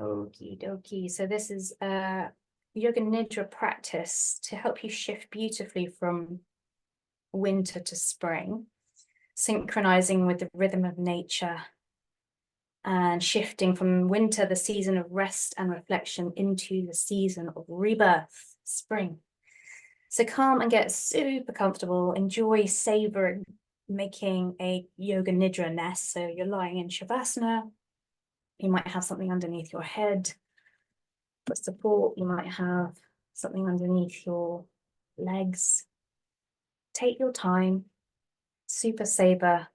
Okie dokie. So this is a Yoga Nidra practice to help you shift beautifully from winter to spring, synchronizing with the rhythm of nature and shifting from winter, the season of rest and reflection, into the season of rebirth, spring. So calm and get super comfortable. Enjoy savoring making a Yoga Nidra nest. So you're lying in Shavasana. You might have something underneath your head for support. You might have something underneath your legs. Take your time, super savor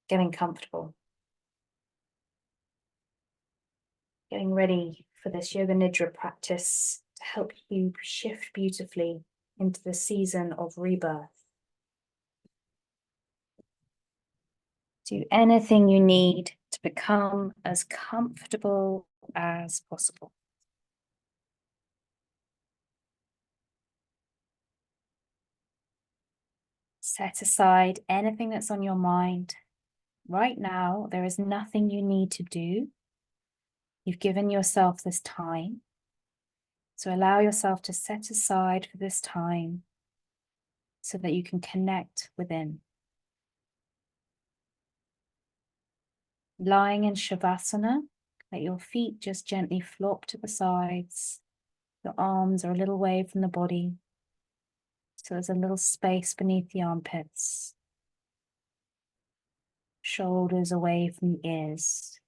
getting comfortable. Getting ready for this Yoga Nidra practice to help you shift beautifully into the season of rebirth. Do anything you need to become as comfortable as possible. Set aside anything that's on your mind. Right now, there is nothing you need to do. You've given yourself this time. So allow yourself to set aside for this time so that you can connect within. Lying in Shavasana, let your feet just gently flop to the sides. Your arms are a little away from the body. So there's a little space beneath the armpits. Shoulders away from the ears.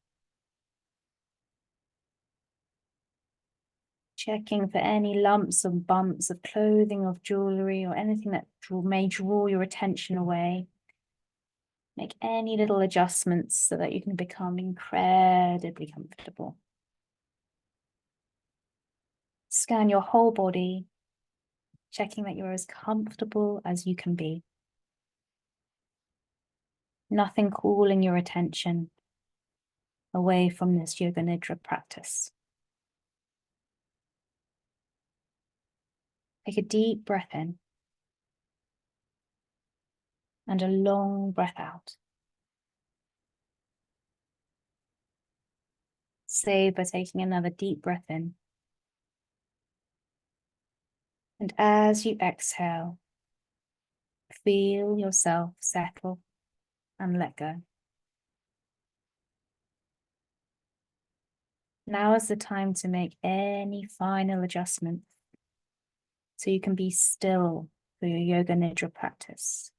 Checking for any lumps and bumps of clothing, of jewelry, or anything that may draw your attention away. Make any little adjustments so that you can become incredibly comfortable. Scan your whole body, checking that you're as comfortable as you can be. Nothing calling your attention away from this Yoga Nidra practice. Take a deep breath in and a long breath out. Savor taking another deep breath in. And as you exhale, feel yourself settle and let go. Now is the time to make any final adjustments so you can be still for your Yoga Nidra practice.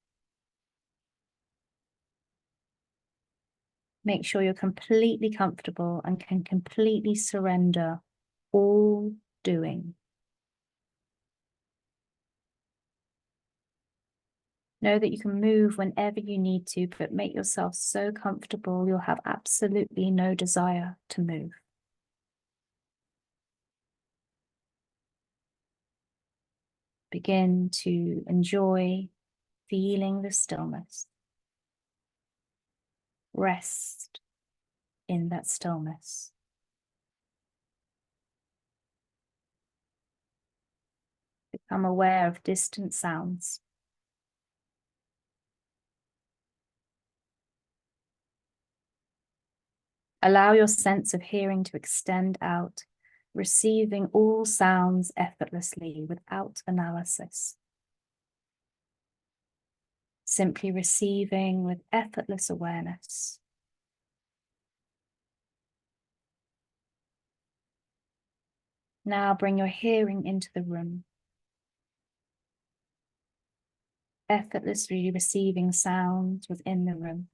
Make sure you're completely comfortable and can completely surrender all doing. Know that you can move whenever you need to, but make yourself so comfortable you'll have absolutely no desire to move. Begin to enjoy feeling the stillness. Rest in that stillness. Become aware of distant sounds. Allow your sense of hearing to extend out, receiving all sounds effortlessly without analysis. Simply receiving with effortless awareness. Now bring your hearing into the room. Effortlessly receiving sounds within the room.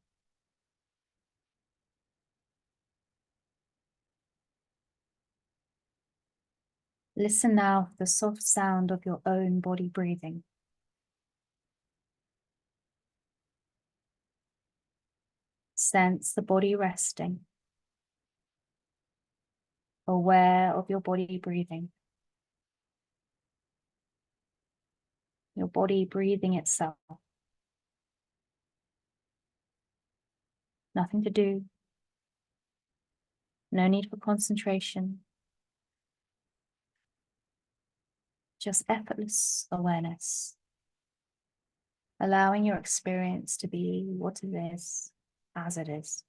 Listen now for the soft sound of your own body breathing. Sense the body resting. Aware of your body breathing. Your body breathing itself. Nothing to do. No need for concentration. Just effortless awareness. Allowing your experience to be what it is, as it is.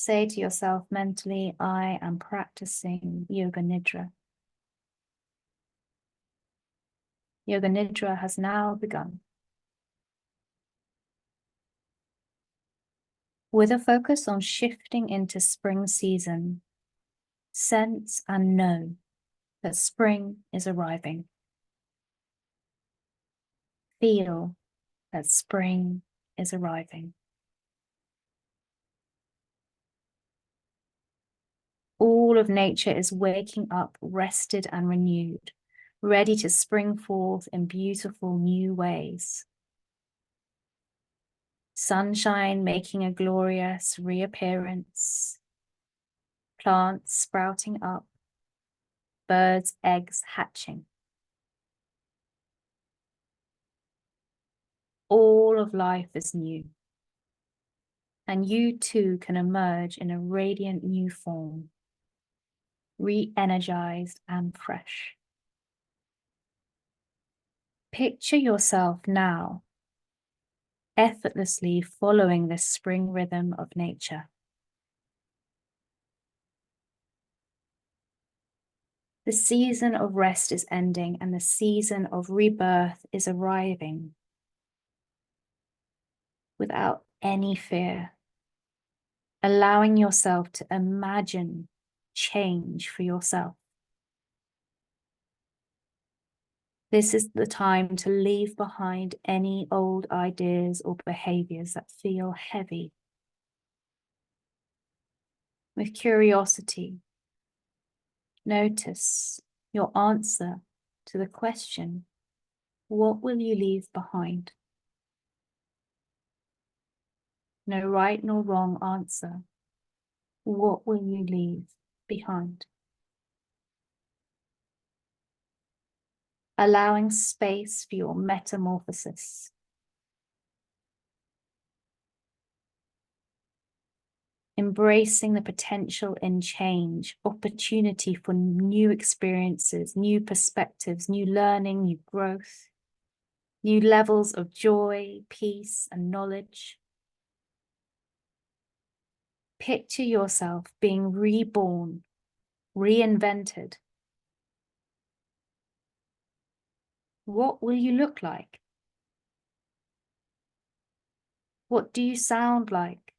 Say to yourself mentally, I am practicing Yoga Nidra. Yoga Nidra has now begun. With a focus on shifting into spring season, sense and know that spring is arriving. Feel that spring is arriving. All of nature is waking up, rested and renewed, ready to spring forth in beautiful new ways. Sunshine making a glorious reappearance, plants sprouting up, birds' eggs hatching. All of life is new, and you too can emerge in a radiant new form, re-energized and fresh. Picture yourself now effortlessly following this spring rhythm of nature. The season of rest is ending and the season of rebirth is arriving without any fear, allowing yourself to imagine change for yourself. This is the time to leave behind any old ideas or behaviors that feel heavy. With curiosity, notice your answer to the question, what will you leave behind? No right nor wrong answer. What will you leave behind? Allowing space for your metamorphosis. Embracing the potential in change, opportunity for new experiences, new perspectives, new learning, new growth, new levels of joy, peace, and knowledge. Picture yourself being reborn, reinvented. What will you look like? What do you sound like?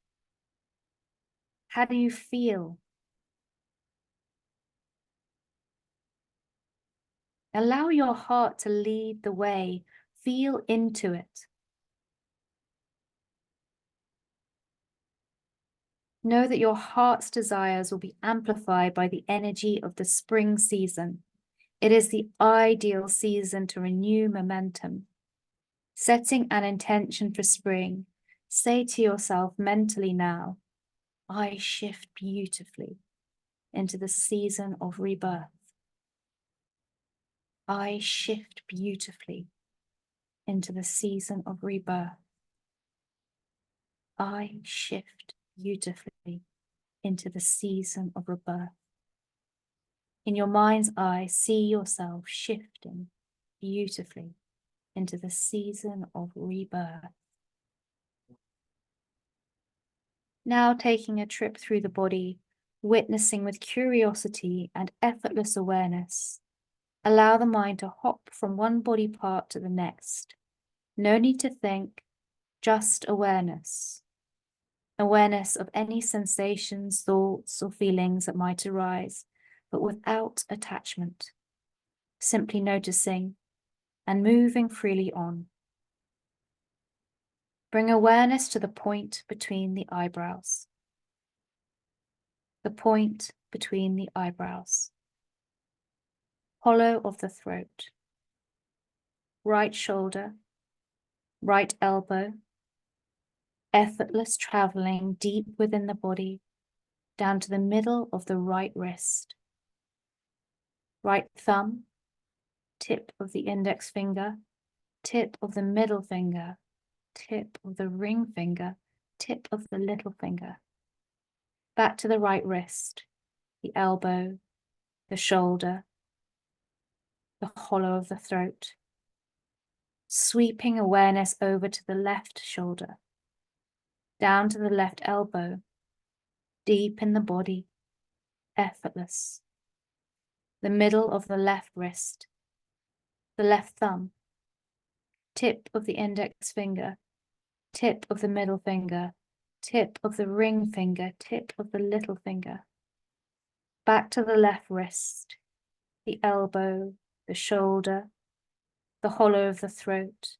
How do you feel? Allow your heart to lead the way. Feel into it. Know that your heart's desires will be amplified by the energy of the spring season. It is the ideal season to renew momentum. Setting an intention for spring, say to yourself mentally now, I shift beautifully into the season of rebirth. I shift beautifully into the season of rebirth. I shift beautifully into the season of rebirth. In your mind's eye, see yourself shifting beautifully into the season of rebirth. Now taking a trip through the body, witnessing with curiosity and effortless awareness. Allow the mind to hop from one body part to the next. No need to think, just awareness. Awareness of any sensations, thoughts, or feelings that might arise, but without attachment. Simply noticing and moving freely on. Bring awareness to the point between the eyebrows. The point between the eyebrows. Hollow of the throat. Right shoulder. Right elbow. Effortless traveling deep within the body, down to the middle of the right wrist. Right thumb. Tip of the index finger. Tip of the middle finger. Tip of the ring finger. Tip of the little finger. Back to the right wrist, the elbow, the shoulder, the hollow of the throat. Sweeping awareness over to the left shoulder, down to the left elbow, deep in the body, effortless. The middle of the left wrist, the left thumb, tip of the index finger, tip of the middle finger, tip of the ring finger, tip of the little finger. Back to the left wrist, the elbow, the shoulder, the hollow of the throat,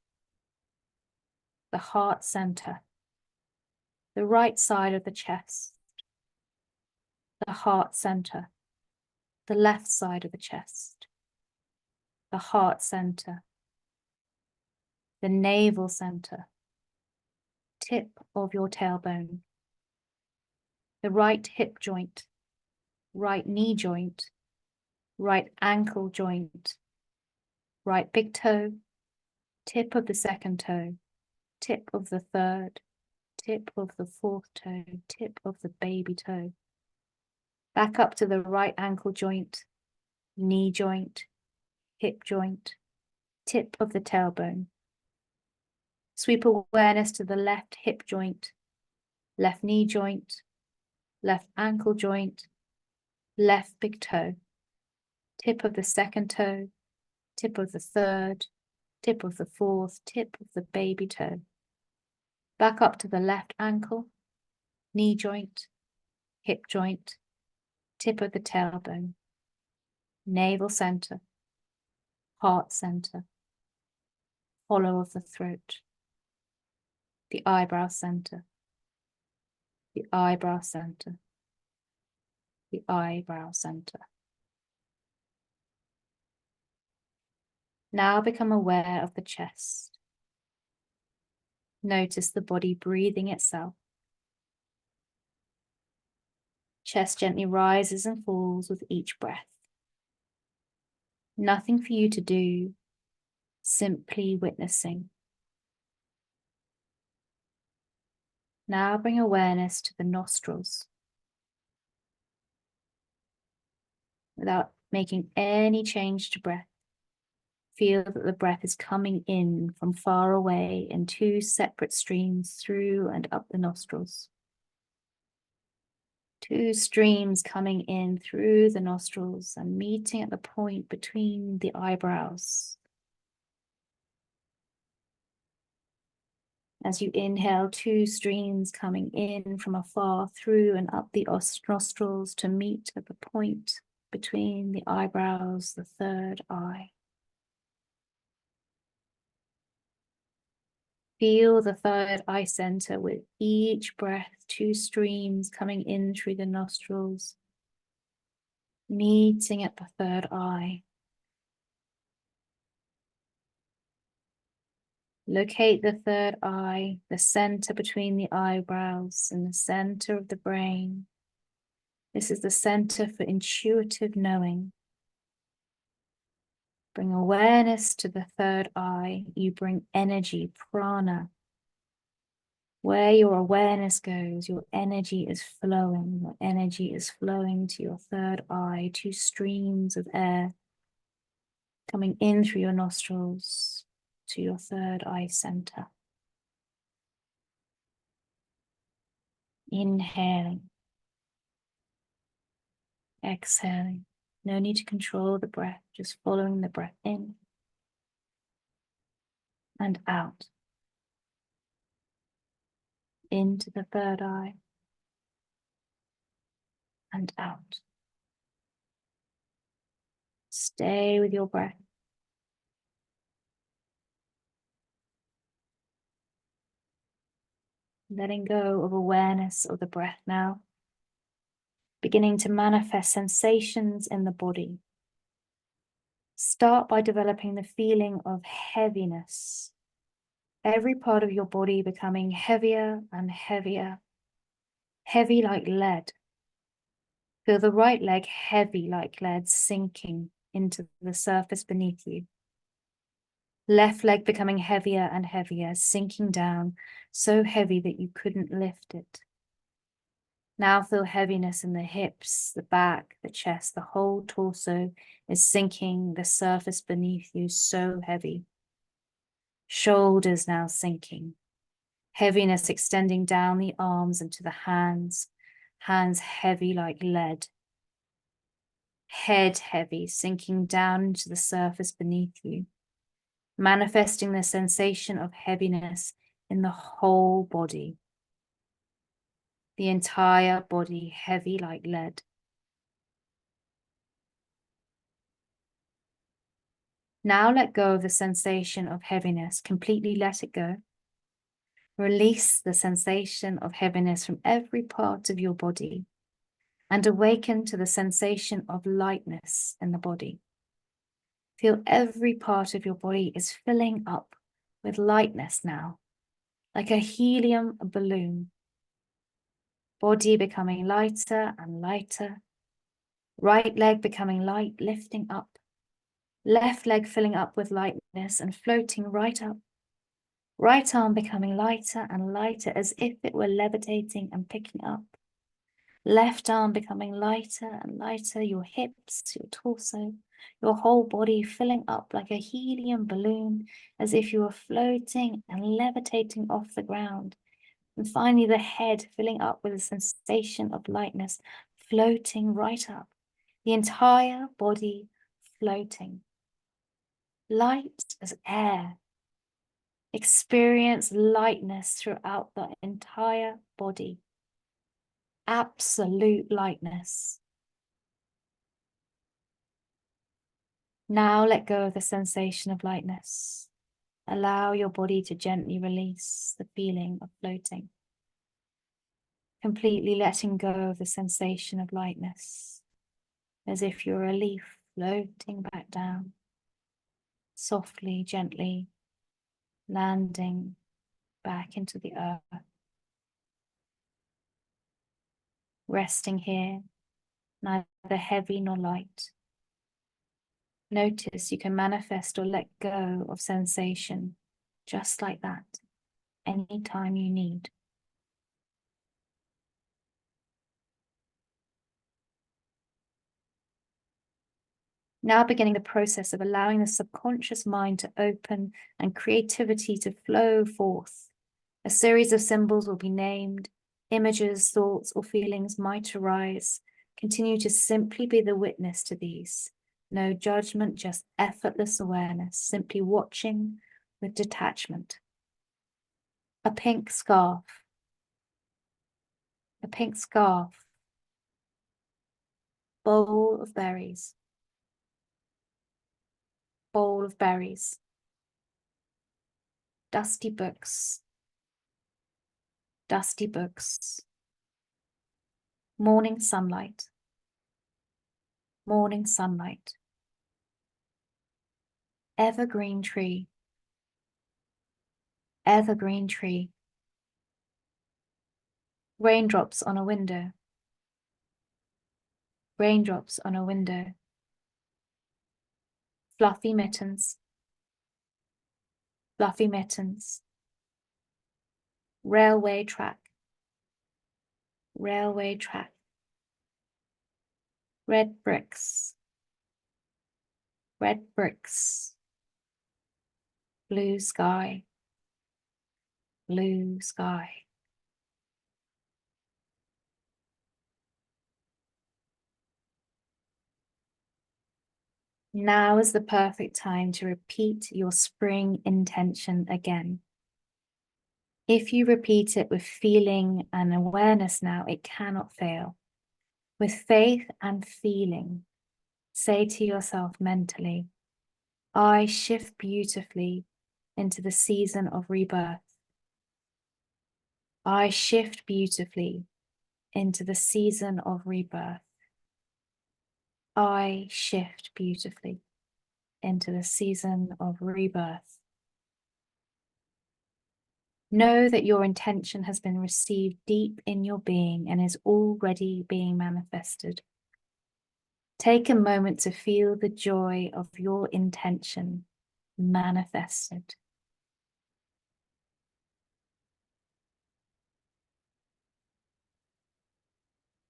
the heart center, the right side of the chest, the heart center, the left side of the chest, the heart center, the navel center, tip of your tailbone, the right hip joint, right knee joint, right ankle joint, right big toe, tip of the second toe, tip of the third, tip of the fourth toe, tip of the baby toe. Back up to the right ankle joint, knee joint, hip joint, tip of the tailbone. Sweep awareness to the left hip joint, left knee joint, left ankle joint, left big toe, tip of the second toe, tip of the third, tip of the fourth, tip of the baby toe. Back up to the left ankle, knee joint, hip joint, tip of the tailbone, navel center, heart center, hollow of the throat, the eyebrow center, the eyebrow center, the eyebrow center. Now become aware of the chest. Notice the body breathing itself. Chest gently rises and falls with each breath. Nothing for you to do, simply witnessing. Now bring awareness to the nostrils. Without making any change to breath, feel that the breath is coming in from far away in two separate streams through and up the nostrils. Two streams coming in through the nostrils and meeting at the point between the eyebrows. As you inhale, two streams coming in from afar through and up the nostrils to meet at the point between the eyebrows, the third eye. Feel the third eye center with each breath, two streams coming in through the nostrils, meeting at the third eye. Locate the third eye, the center between the eyebrows and the center of the brain. This is the center for intuitive knowing. Bring awareness to the third eye. You bring energy, prana. Where your awareness goes, your energy is flowing. Your energy is flowing to your third eye, two streams of air coming in through your nostrils to your third eye center. Inhaling. Exhaling. No need to control the breath, just following the breath in and out. Into the third eye and out. Stay with your breath. Letting go of awareness of the breath now. Beginning to manifest sensations in the body. Start by developing the feeling of heaviness. Every part of your body becoming heavier and heavier. Heavy like lead. Feel the right leg heavy like lead sinking into the surface beneath you. Left leg becoming heavier and heavier, sinking down, so heavy that you couldn't lift it. Now feel heaviness in the hips, the back, the chest, the whole torso is sinking, the surface beneath you so heavy. Shoulders now sinking. Heaviness extending down the arms into the hands. Hands heavy like lead. Head heavy, sinking down into the surface beneath you, manifesting the sensation of heaviness in the whole body. The entire body heavy like lead. Now let go of the sensation of heaviness. Completely let it go. Release the sensation of heaviness from every part of your body and awaken to the sensation of lightness in the body. Feel every part of your body is filling up with lightness now, like a helium balloon. Body becoming lighter and lighter. Right leg becoming light, lifting up. Left leg filling up with lightness and floating right up. Right arm becoming lighter and lighter as if it were levitating and picking up. Left arm becoming lighter and lighter, your hips, your torso, your whole body filling up like a helium balloon as if you were floating and levitating off the ground. And finally, the head filling up with a sensation of lightness, floating right up. The entire body floating. Light as air. Experience lightness throughout the entire body. Absolute lightness. Now let go of the sensation of lightness. Allow your body to gently release the feeling of floating. Completely letting go of the sensation of lightness, as if you're a leaf floating back down, softly, gently, landing back into the earth. Resting here, neither heavy nor light. Notice you can manifest or let go of sensation just like that, anytime you need. Now beginning the process of allowing the subconscious mind to open and creativity to flow forth. A series of symbols will be named, images, thoughts, or feelings might arise. Continue to simply be the witness to these. No judgment, just effortless awareness, simply watching with detachment. A pink scarf. A pink scarf. Bowl of berries. Bowl of berries. Dusty books. Dusty books. Morning sunlight. Morning sunlight. Evergreen tree. Evergreen tree. Raindrops on a window. Raindrops on a window. Fluffy mittens. Fluffy mittens. Railway track. Railway track. Red bricks. Red bricks. Blue sky. Blue sky. Now is the perfect time to repeat your spring intention again. If you repeat it with feeling and awareness now, it cannot fail. With faith and feeling, say to yourself mentally, I shift beautifully into the season of rebirth. I shift beautifully into the season of rebirth. I shift beautifully into the season of rebirth. Know that your intention has been received deep in your being and is already being manifested. Take a moment to feel the joy of your intention manifested.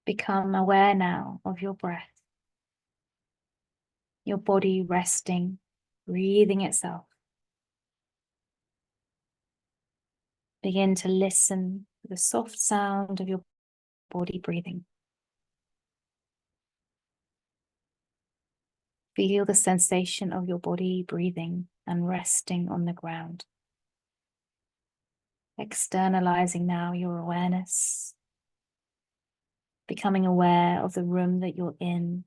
Become aware now of your breath, your body resting, breathing itself. Begin to listen to the soft sound of your body breathing. Feel the sensation of your body breathing and resting on the ground. Externalizing now your awareness, becoming aware of the room that you're in,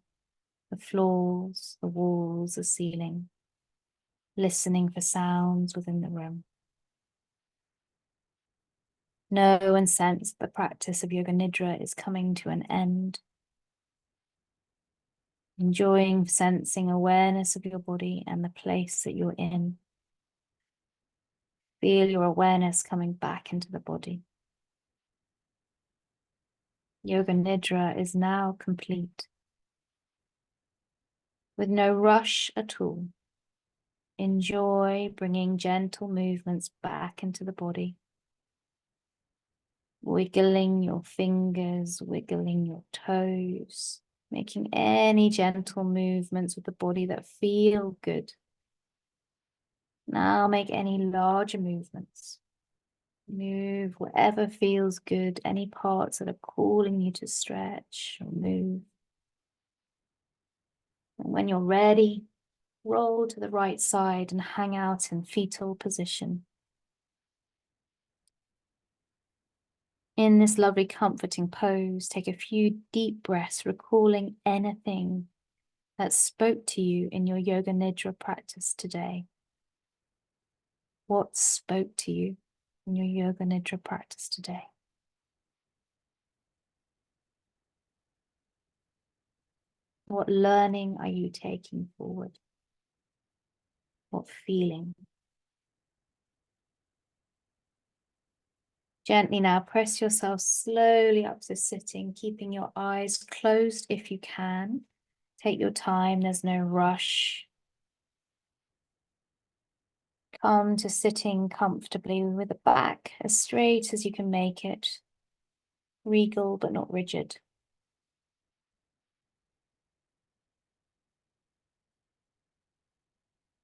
the floors, the walls, the ceiling, listening for sounds within the room. Know and sense the practice of Yoga Nidra is coming to an end. Enjoying sensing awareness of your body and the place that you're in. Feel your awareness coming back into the body. Yoga Nidra is now complete. With no rush at all. Enjoy bringing gentle movements back into the body. Wiggling your fingers, wiggling your toes, making any gentle movements with the body that feel good. Now make any larger movements. Move whatever feels good, any parts that are calling you to stretch or move. And when you're ready, roll to the right side and hang out in fetal position. In this lovely comforting pose, take a few deep breaths, recalling anything that spoke to you in your Yoga Nidra practice today. What spoke to you in your Yoga Nidra practice today? What learning are you taking forward? What feeling? Gently now press yourself slowly up to sitting, keeping your eyes closed if you can. Take your time, there's no rush. Come to sitting comfortably with the back as straight as you can make it. Regal but not rigid.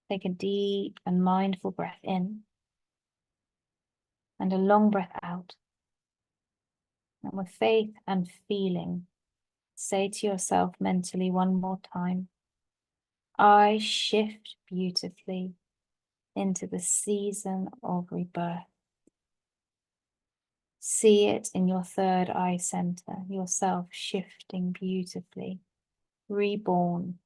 Take a deep and mindful breath in and a long breath out. And with faith and feeling, say to yourself mentally one more time, I shift beautifully into the season of rebirth. See it in your third eye center, yourself shifting beautifully, reborn,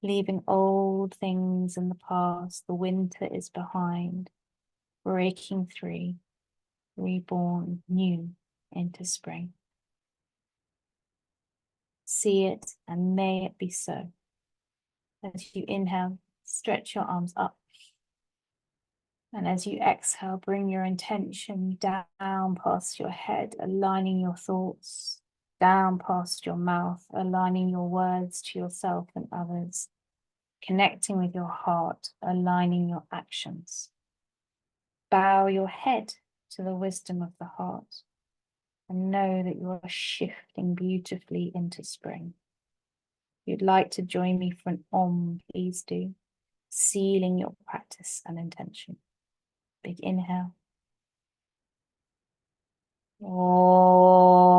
leaving old things in the past, the winter is behind, breaking free, reborn, new into spring. See it and may it be so. As you inhale, stretch your arms up. And as you exhale, bring your intention down past your head, aligning your thoughts, down past your mouth, aligning your words to yourself and others, connecting with your heart, aligning your actions. Bow your head to the wisdom of the heart and know that you are shifting beautifully into spring. If you'd like to join me for an Om, please do, sealing your practice and intention. Big inhale. Om.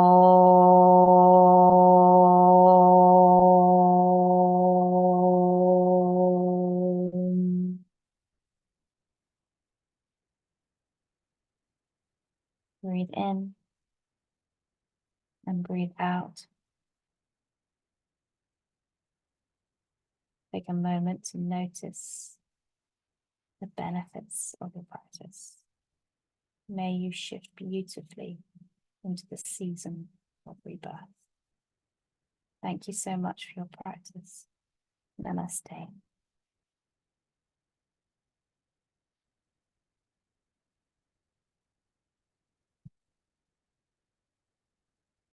Breathe in and breathe out. Take a moment to notice the benefits of your practice. May you shift beautifully into the season of rebirth. Thank you so much for your practice. Namaste.